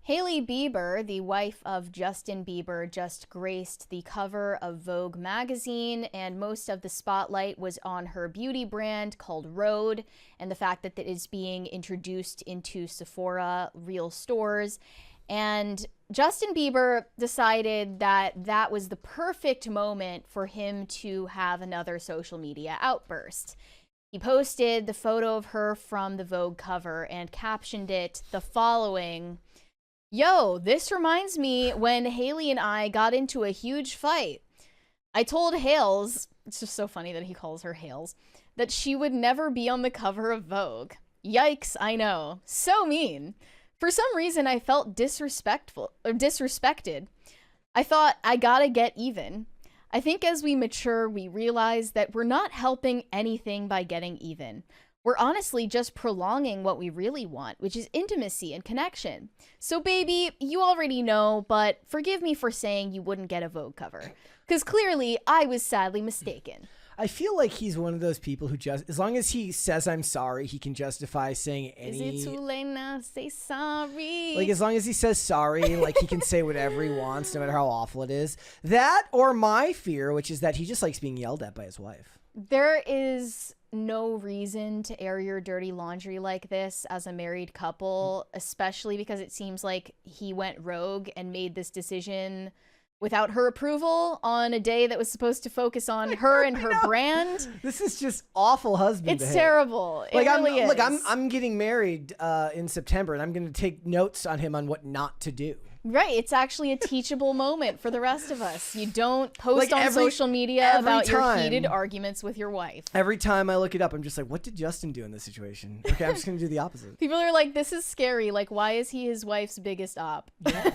Hailey Bieber, the wife of Justin Bieber, just graced the cover of Vogue magazine, and most of the spotlight was on her beauty brand called Rhode and the fact that it is being introduced into Sephora real stores. And Justin Bieber decided that that was the perfect moment for him to have another social media outburst. He posted the photo of her from the Vogue cover and captioned it the following: "Yo, this reminds me when Hailey and I got into a huge fight. I told Hales," it's just so funny that he calls her Hales, "that she would never be on the cover of Vogue. Yikes, I know. So mean. For some reason, I felt disrespected. I thought, I gotta get even. I think as we mature, we realize that we're not helping anything by getting even. We're honestly just prolonging what we really want, which is intimacy and connection. So baby, you already know, but forgive me for saying you wouldn't get a Vogue cover. Because clearly, I was sadly mistaken." I feel like he's one of those people who just, as long as he says I'm sorry, he can justify saying any... Is it too late now to say sorry? Like, as long as he says sorry, like, he can say whatever he wants, no matter how awful it is. That, or my fear, which is that he just likes being yelled at by his wife. There is no reason to air your dirty laundry like this as a married couple, especially because it seems like he went rogue and made this decision without her approval on a day that was supposed to focus on her and her brand. This is just awful husband It's behavior. Terrible. It really is. Look, I'm getting married in September, and I'm going to take notes on him on what not to do. Right. It's actually a teachable moment for the rest of us. You don't post on social media about your heated arguments with your wife. Every time I look it up, I'm just like, what did Justin do in this situation? Okay, I'm just going to do the opposite. People are like, this is scary. Like, why is he his wife's biggest op? Yeah.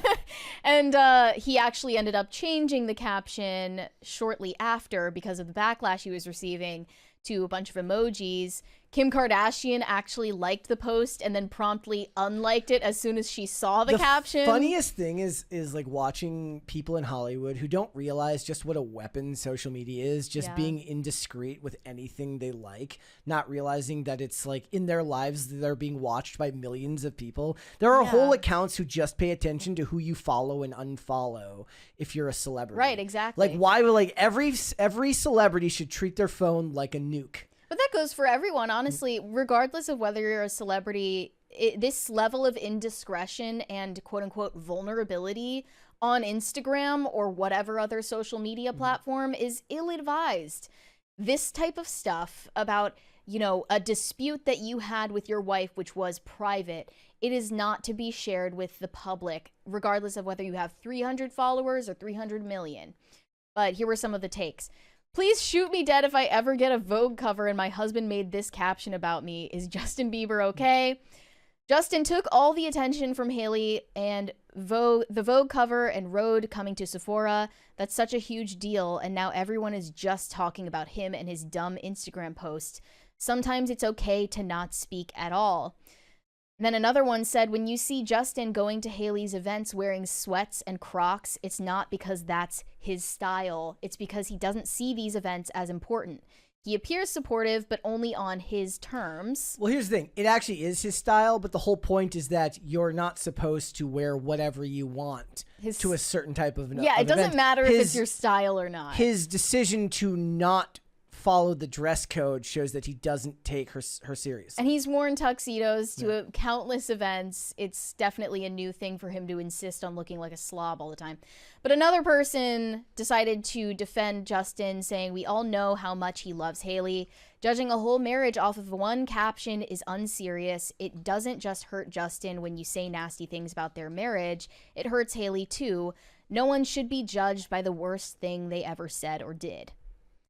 And he actually ended up changing the caption shortly after because of the backlash he was receiving to a bunch of emojis. Kim Kardashian actually liked the post and then promptly unliked it as soon as she saw the caption. The funniest thing is like watching people in Hollywood who don't realize just what a weapon social media is, just being indiscreet with anything they like, not realizing that it's like in their lives they're being watched by millions of people. There are whole accounts who just pay attention to who you follow and unfollow if you're a celebrity. Right, exactly. Like, why would, like, every celebrity should treat their phone like a nuke. But that goes for everyone, honestly, regardless of whether you're a celebrity. This level of indiscretion and quote-unquote vulnerability on Instagram or whatever other social media platform is ill-advised. This type of stuff about, you know, a dispute that you had with your wife, which was private, it is not to be shared with the public, regardless of whether you have 300 followers or 300 million. But here were some of the takes. "Please shoot me dead if I ever get a Vogue cover and my husband made this caption about me. Is Justin Bieber okay? Justin took all the attention from Hailey and the Vogue cover and Rhode coming to Sephora. That's such a huge deal, and now everyone is just talking about him and his dumb Instagram post. Sometimes it's okay to not speak at all." And then another one said, "When you see Justin going to Hailey's events wearing sweats and Crocs, it's not because that's his style. It's because he doesn't see these events as important. He appears supportive, but only on his terms." Well, here's the thing. It actually is his style, but the whole point is that you're not supposed to wear whatever you want to a certain type of Yeah, it doesn't matter if it's your style or not. His decision to not follow the dress code shows that he doesn't take her serious. And he's worn tuxedos to countless events. It's definitely a new thing for him to insist on looking like a slob all the time. But another person decided to defend Justin, saying, "We all know how much he loves Hailey. Judging a whole marriage off of one caption is unserious. It doesn't just hurt Justin when you say nasty things about their marriage. It hurts Hailey too. No one should be judged by the worst thing they ever said or did."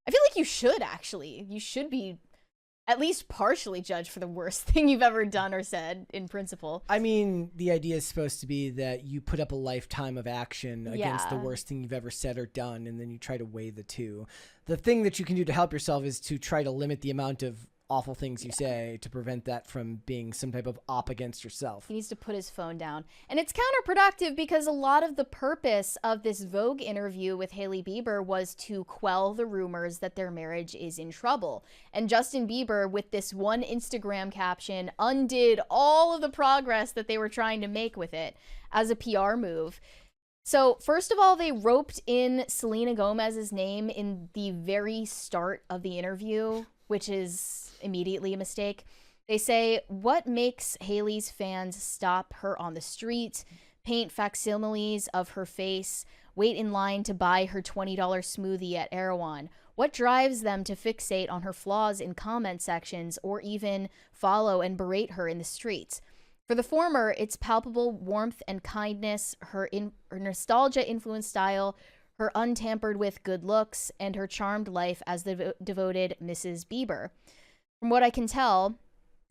I feel like you should, actually. You should be at least partially judged for the worst thing you've ever done or said, in principle. I mean, the idea is supposed to be that you put up a lifetime of action against the worst thing you've ever said or done, and then you try to weigh the two. The thing that you can do to help yourself is to try to limit the amount of awful things you say to prevent that from being some type of op against yourself. He needs to put his phone down. And it's counterproductive because a lot of the purpose of this Vogue interview with Hailey Bieber was to quell the rumors that their marriage is in trouble. And Justin Bieber, with this one Instagram caption, undid all of the progress that they were trying to make with it as a PR move. So first of all, they roped in Selena Gomez's name in the very start of the interview, which is immediately a mistake. They say, what makes Hailey's fans stop her on the street, paint facsimiles of her face, wait in line to buy her $20 smoothie at Erewhon? What drives them to fixate on her flaws in comment sections or even follow and berate her in the streets? For the former, it's palpable warmth and kindness, her nostalgia-influenced style, her untampered with good looks, and her charmed life as the devoted Mrs. Bieber. From what I can tell,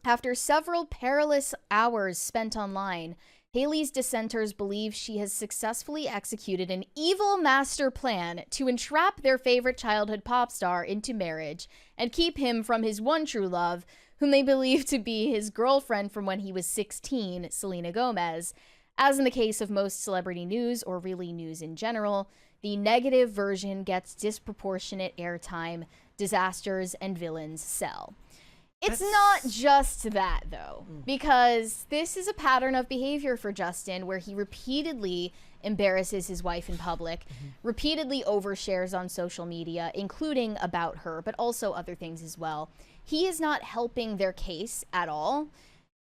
after several perilous hours spent online, Hailey's dissenters believe she has successfully executed an evil master plan to entrap their favorite childhood pop star into marriage and keep him from his one true love, whom they believe to be his girlfriend from when he was 16, Selena Gomez. As in the case of most celebrity news, or really news in general, the negative version gets disproportionate airtime. Disasters and villains sell. It's not just that, though, because this is a pattern of behavior for Justin where he repeatedly embarrasses his wife in public, repeatedly overshares on social media, including about her, but also other things as well. He is not helping their case at all.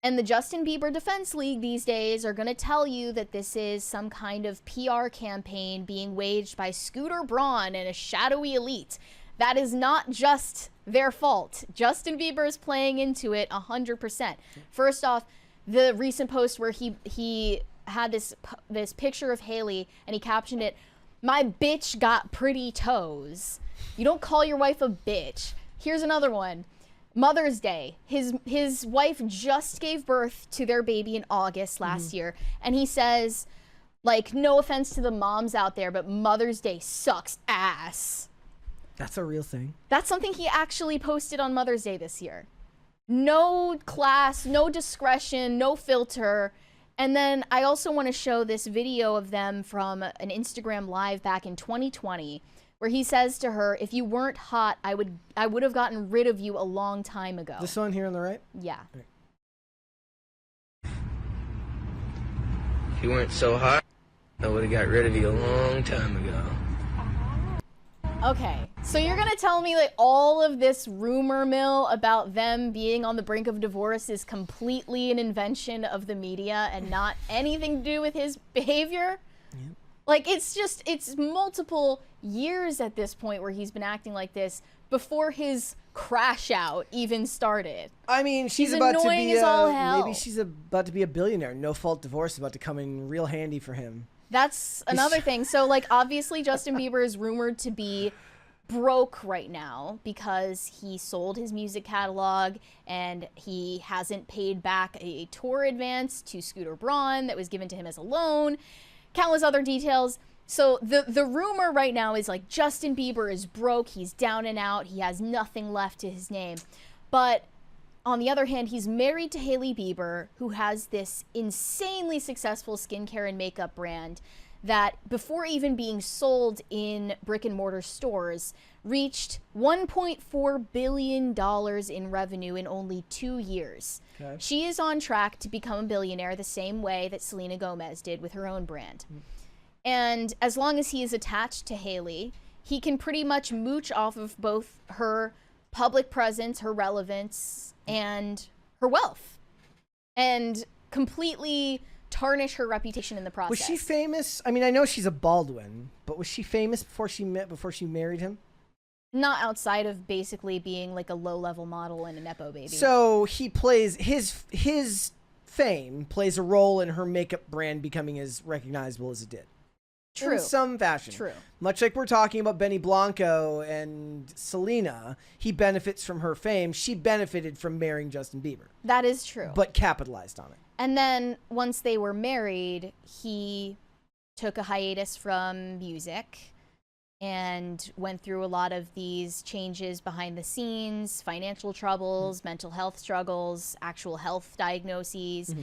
And the Justin Bieber Defense League these days are going to tell you that this is some kind of PR campaign being waged by Scooter Braun and a shadowy elite. That is not just their fault. Justin Bieber is playing into it 100%. First off, the recent post where he had this picture of Hailey and he captioned it, "My bitch got pretty toes." You don't call your wife a bitch. Here's another one. Mother's Day. His wife just gave birth to their baby in August last year, and he says, like, no offense to the moms out there, but Mother's Day sucks ass. That's a real thing. That's something he actually posted on Mother's Day this year. No class, no discretion, no filter. And then I also want to show this video of them from an Instagram live back in 2020, where he says to her, "If you weren't hot, I would have gotten rid of you a long time ago." This one here on the right? Yeah. If you weren't so hot, I would have got rid of you a long time ago. Okay, so you're gonna tell me that all of this rumor mill about them being on the brink of divorce is completely an invention of the media and not anything to do with his behavior? Yep. Like, it's multiple years at this point where he's been acting like this before his crash out even started. I mean, she's He's about to annoying be as all hell. maybe she's about to be a billionaire. No fault divorce about to come in real handy for him. That's another thing. So, like, obviously Justin Bieber is rumored to be broke right now because he sold his music catalog and he hasn't paid back a tour advance to Scooter Braun that was given to him as a loan. Countless other details. So the rumor right now is, like, Justin Bieber is broke, he's down and out, he has nothing left to his name. But on the other hand, he's married to Hailey Bieber, who has this insanely successful skincare and makeup brand that, before even being sold in brick and mortar stores, reached $1.4 billion in revenue in only 2 years. Okay. She is on track to become a billionaire the same way that Selena Gomez did with her own brand. And as long as he is attached to Hailey, he can pretty much mooch off of both her public presence, her relevance, and her wealth, and completely tarnish her reputation in the process. Was she famous? I mean, I know she's a Baldwin, but was she famous before she married him? Not outside of basically being like a low-level model and a nepo baby. So he plays his fame plays a role in her makeup brand becoming as recognizable as it did. True. In some fashion. True. Much like we're talking about Benny Blanco and Selena, he benefits from her fame. She benefited from marrying Justin Bieber. That is true. But capitalized on it. And then once they were married, he took a hiatus from music, and went through a lot of these changes behind the scenes, financial troubles, mental health struggles, actual health diagnoses.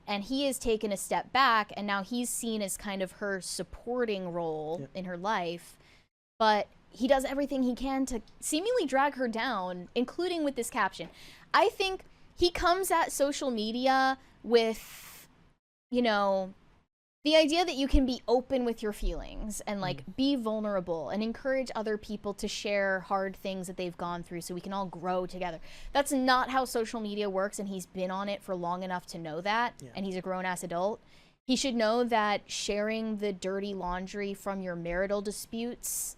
And he has taken a step back, and now he's seen as kind of her supporting role in her life. But he does everything he can to seemingly drag her down, including with this caption. I think he comes at social media with, you know, the idea that you can be open with your feelings and like be vulnerable and encourage other people to share hard things that they've gone through so we can all grow together. That's not how social media works, and he's been on it for long enough to know that, and he's a grown-ass adult. He should know that sharing the dirty laundry from your marital disputes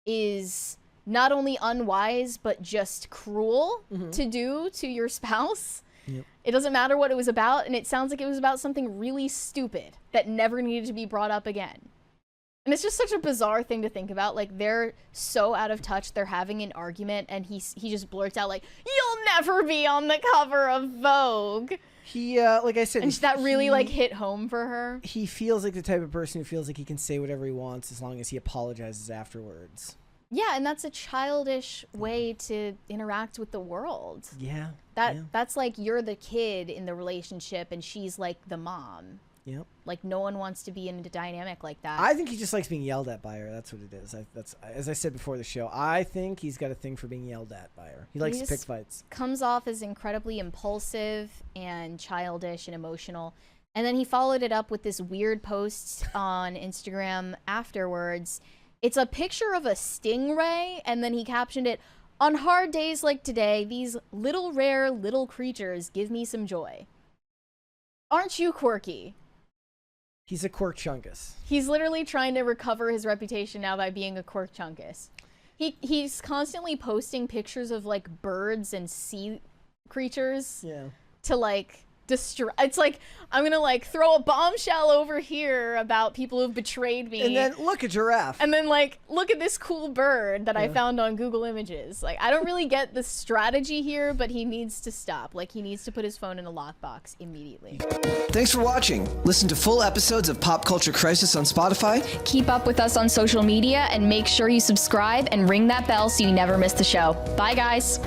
is not only unwise, but just cruel to do to your spouse. It doesn't matter what it was about, and it sounds like it was about something really stupid that never needed to be brought up again. And it's just such a bizarre thing to think about. Like, they're so out of touch, they're having an argument, and he just blurts out, like, "You'll never be on the cover of Vogue." He, like I said... And that really, like, hit home for her. He feels like the type of person who feels like he can say whatever he wants as long as he apologizes afterwards. Yeah, and that's a childish way to interact with the world. Yeah. That's like you're the kid in the relationship and she's like the mom. Yep. Like no one wants to be in a dynamic like that. I think he just likes being yelled at by her. That's what it is. That's as I said before the show. I think he's got a thing for being yelled at by her. He likes to pick fights. Comes off as incredibly impulsive and childish and emotional. And then he followed it up with this weird post on Instagram afterwards. It's a picture of a stingray, and then he captioned it, "On hard days like today, these little rare little creatures give me some joy." Aren't you quirky? He's a quirk-chungus. He's literally trying to recover his reputation now by being a quirk-chungus. He's constantly posting pictures of like birds and sea creatures to like it's like, I'm gonna like throw a bombshell over here about people who've betrayed me, and then look, a giraffe, and then like look at this cool bird that I found on Google Images. Like, I don't really get the strategy here, but he needs to stop. Like, he needs to put his phone in a lockbox immediately. Thanks for watching. Listen to full episodes of Pop Culture Crisis on Spotify. Keep up with us on social media and make sure you subscribe and ring that bell so you never miss the show. Bye, guys.